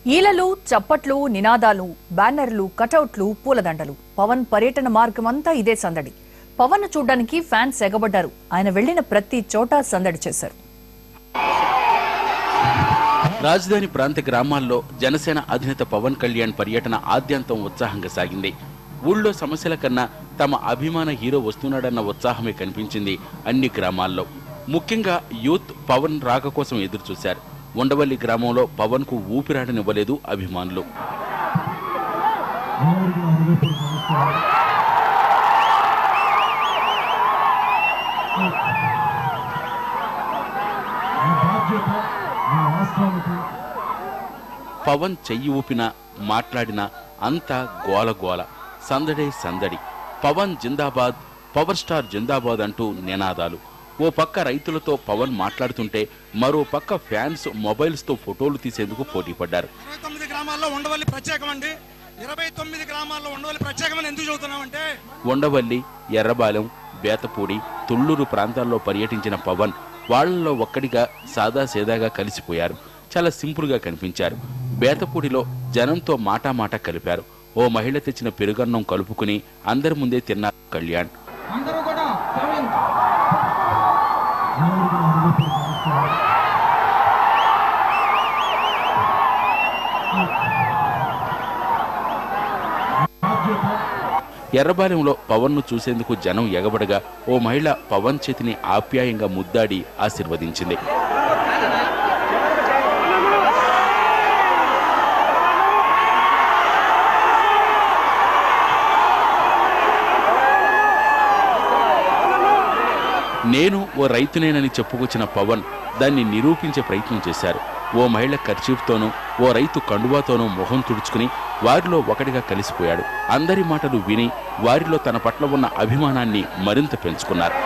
ఈలలు, చప్పట్లు, నినాదాలు, బ్యానర్లు, కటౌట్లు, పూలదండలు. పవన్ పర్యటన మార్గమంతా ఇదే సందడి. పవన్ చూడ్డానికి ఫ్యాన్స్ ఎగబడ్డారు. ఆయన వెళ్లిన ప్రతి చోట సందడి చేశారు. రాజధాని ప్రాంత గ్రామాల్లో జనసేన అధినేత పవన్ కళ్యాణ్ పర్యటన ఆద్యంతం ఉత్సాహంగా సాగింది. ఊళ్ళో సమస్యల కన్నా తమ అభిమాన హీరో వస్తున్నాడన్న ఉత్సాహమే కనిపించింది అన్ని గ్రామాల్లో. ముఖ్యంగా యూత్ పవన్ రాక కోసం ఎదురుచూశారు. ఉండవల్లి గ్రామంలో పవన్ కు ఊపిరాడనివ్వలేదు అభిమానులు. పవన్ చెయ్యి ఊపినా మాట్లాడినా అంతా గోలగోల, సందడే సందడి. పవన్ జిందాబాద్, పవర్ స్టార్ జిందాబాద్ అంటూ నినాదాలు. ఓ పక్క రైతులతో పవన్ మాట్లాడుతుంటే మరో పక్క ఫ్యాన్స్ మొబైల్స్ తో ఫోటోలు తీసేందుకు పోటీ పడ్డారు. 29 గ్రామాల్లో ఉండవల్లి ప్రత్యేకమండి. 29 గ్రామాల్లో ఉండవల్లి ప్రత్యేకమని ఎందుకు చెబుతున్నామంటే ఉండవల్లి, ఎర్రబాలెం, బేతపూడి, తుళ్లూరు ప్రాంతాల్లో పర్యటించిన పవన్ వాళ్లలో ఒక్కడిగా సాదాసేదాగా కలిసిపోయారు. చాలా సింపుల్ గా కనిపించారు. బేతపూడిలో జనంతో మాటామాట కలిపారు. ఓ మహిళ తెచ్చిన పెరుగన్నం కలుపుకుని అందరి ముందే తిన్నారు కళ్యాణ్. ఎర్రబాలెంలో పవన్ ను చూసేందుకు జనం ఎగబడగా ఓ మహిళ పవన్ చేతిని ఆప్యాయంగా ముద్దాడి ఆశీర్వదించింది. నేను ఓ రైతునేనని చెప్పుకొచ్చిన పవన్ దాన్ని నిరూపించే ప్రయత్నం చేశారు. ఓ మహిళ కర్చీఫ్తోనూ ఓ రైతు కండువాతోనూ మొహం తుడుచుకుని వారిలో ఒకటిగా కలిసిపోయాడు. అందరి మాటలు విని వారిలో తన పట్ల ఉన్న అభిమానాన్ని మరింత పెంచుకున్నారు.